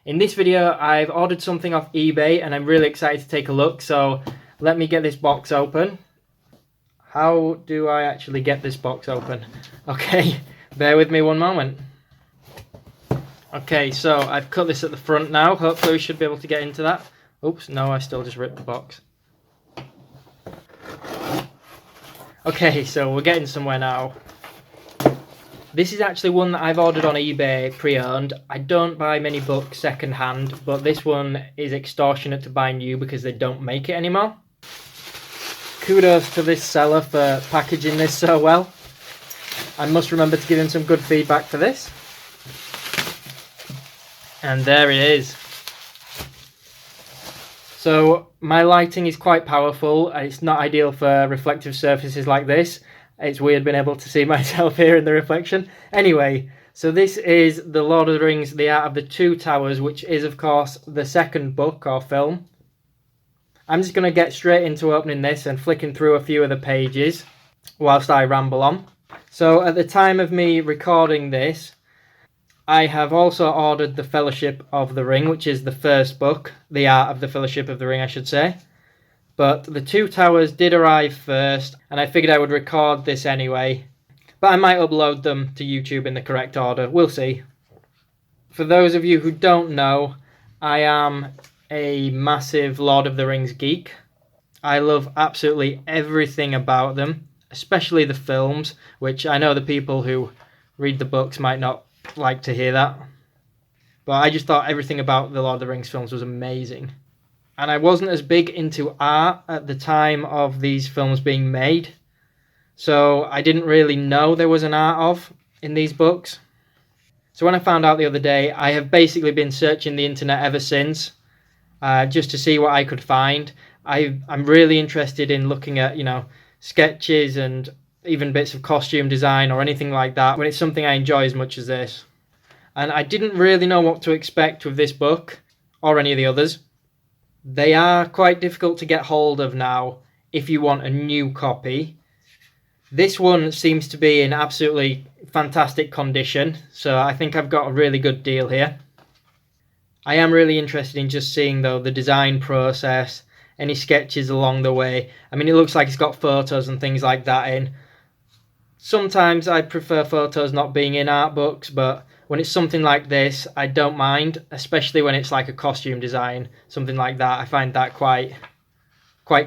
In this video, I've ordered something off eBay and I'm really excited to take a look, so let me get this box open. How do I actually get this box open? Okay, bear with me one moment. Okay, so I've cut this at the front now. Hopefully we should be able to get into that. Oops, no, I still just ripped the box. Okay, so we're getting somewhere now. This is actually one that I've ordered on eBay pre-owned. I don't buy many books second-hand, but this one is extortionate to buy new because they don't make it anymore. Kudos to this seller for packaging this so well. I must remember to give him some good feedback for this. And there it is. So my lighting is quite powerful. It's not ideal for reflective surfaces like this. It's weird being able to see myself here in the reflection. Anyway, so this is The Lord of the Rings, The Art of the Two Towers, which is, of course, the second book or film. I'm just going to get straight into opening this and flicking through a few of the pages whilst I ramble on. So at the time of me recording this, I have also ordered The Fellowship of the Ring, which is the first book, The Art of the Fellowship of the Ring, I should say. But The Two Towers did arrive first, and I figured I would record this anyway. But I might upload them to YouTube in the correct order, we'll see. For those of you who don't know, I am a massive Lord of the Rings geek. I love absolutely everything about them, especially the films, which I know the people who read the books might not like to hear that. But I just thought everything about the Lord of the Rings films was amazing. And I wasn't as big into art at the time of these films being made. So I didn't really know there was an art of in these books. So when I found out the other day, I have basically been searching the internet ever since, just to see what I could find. I'm really interested in looking at, sketches and even bits of costume design or anything like that when it's something I enjoy as much as this. And I didn't really know what to expect with this book or any of the others. They are quite difficult to get hold of now if you want a new copy. This one seems to be in absolutely fantastic condition, so I think I've got a really good deal here. I am really interested in just seeing, though, the design process, any sketches along the way. I mean, it looks like it's got photos and things like that in. Sometimes I prefer photos not being in art books, but when it's something like this, I don't mind, especially when it's like a costume design, something like that. I find that quite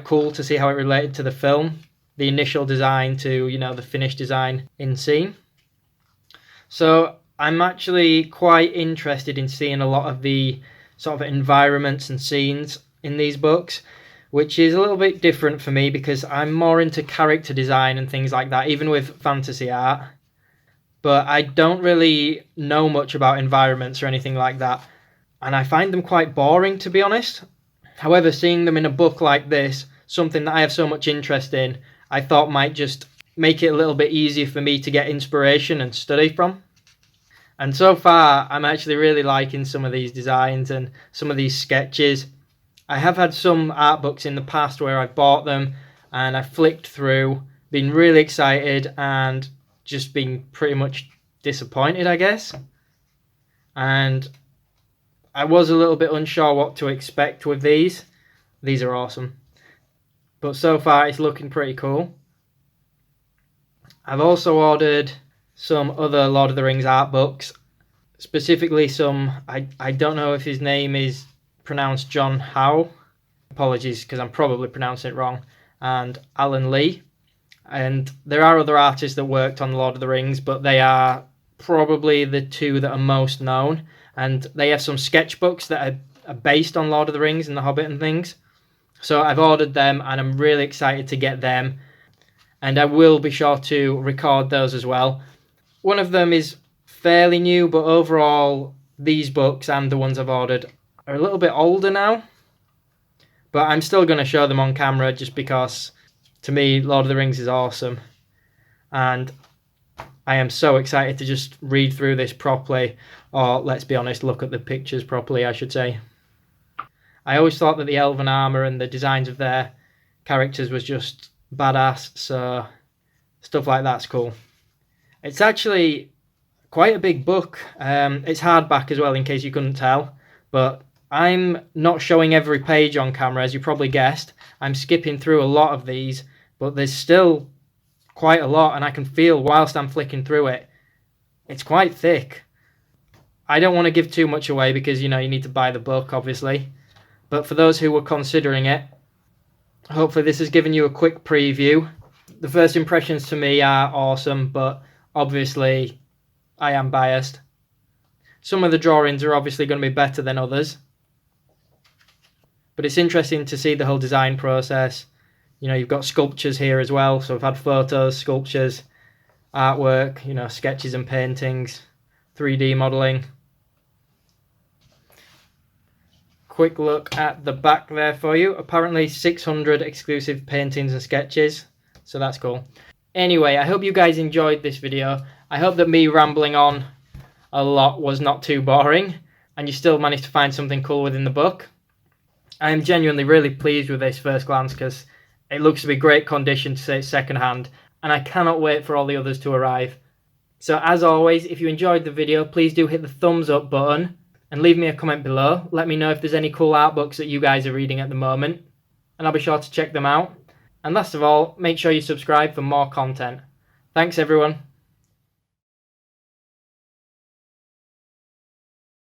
cool to see how it related to the film, the initial design to, the finished design in scene. So I'm actually quite interested in seeing a lot of the sort of environments and scenes in these books, which is a little bit different for me because I'm more into character design and things like that, even with fantasy art. But I don't really know much about environments or anything like that, and I find them quite boring, to be honest. However, seeing them in a book like this, something that I have so much interest in, I thought might just make it a little bit easier for me to get inspiration and study from. And so far, I'm actually really liking some of these designs and some of these sketches. I have had some art books in the past where I've bought them and I flicked through, been really excited and just been pretty much disappointed, I guess. And I was a little bit unsure what to expect with these. These are awesome. But so far it's looking pretty cool. I've also ordered some other Lord of the Rings art books. Specifically some, I don't know if his name is pronounced John Howe. Apologies because I'm probably pronouncing it wrong. And Alan Lee. And there are other artists that worked on Lord of the Rings, but they are probably the two that are most known. And they have some sketchbooks that are based on Lord of the Rings and The Hobbit and things. So I've ordered them and I'm really excited to get them. And I will be sure to record those as well. One of them is fairly new, but overall these books and the ones I've ordered are a little bit older now. But I'm still going to show them on camera just because, to me, Lord of the Rings is awesome. And I am so excited to just read through this properly. Or, let's be honest, look at the pictures properly, I should say. I always thought that the elven armour and the designs of their characters was just badass. So, stuff like that's cool. It's actually quite a big book. It's hardback as well, in case you couldn't tell. But I'm not showing every page on camera, as you probably guessed. I'm skipping through a lot of these, but there's still quite a lot, and I can feel whilst I'm flicking through it, it's quite thick. I don't want to give too much away because, you know, you need to buy the book, obviously. But for those who were considering it, hopefully this has given you a quick preview. The first impressions to me are awesome, but obviously I am biased. Some of the drawings are obviously going to be better than others. But it's interesting to see the whole design process. You know, you've got sculptures here as well. So I've had photos, sculptures, artwork, you know, sketches and paintings, 3D modelling. Quick look at the back there for you. Apparently 600 exclusive paintings and sketches. So that's cool. Anyway, I hope you guys enjoyed this video. I hope that me rambling on a lot was not too boring and you still managed to find something cool within the book. I am genuinely really pleased with this first glance because it looks to be great condition to say it's second hand, and I cannot wait for all the others to arrive. So as always, if you enjoyed the video, please do hit the thumbs up button and leave me a comment below. Let me know if there's any cool art books that you guys are reading at the moment, and I'll be sure to check them out. And last of all, make sure you subscribe for more content. Thanks everyone.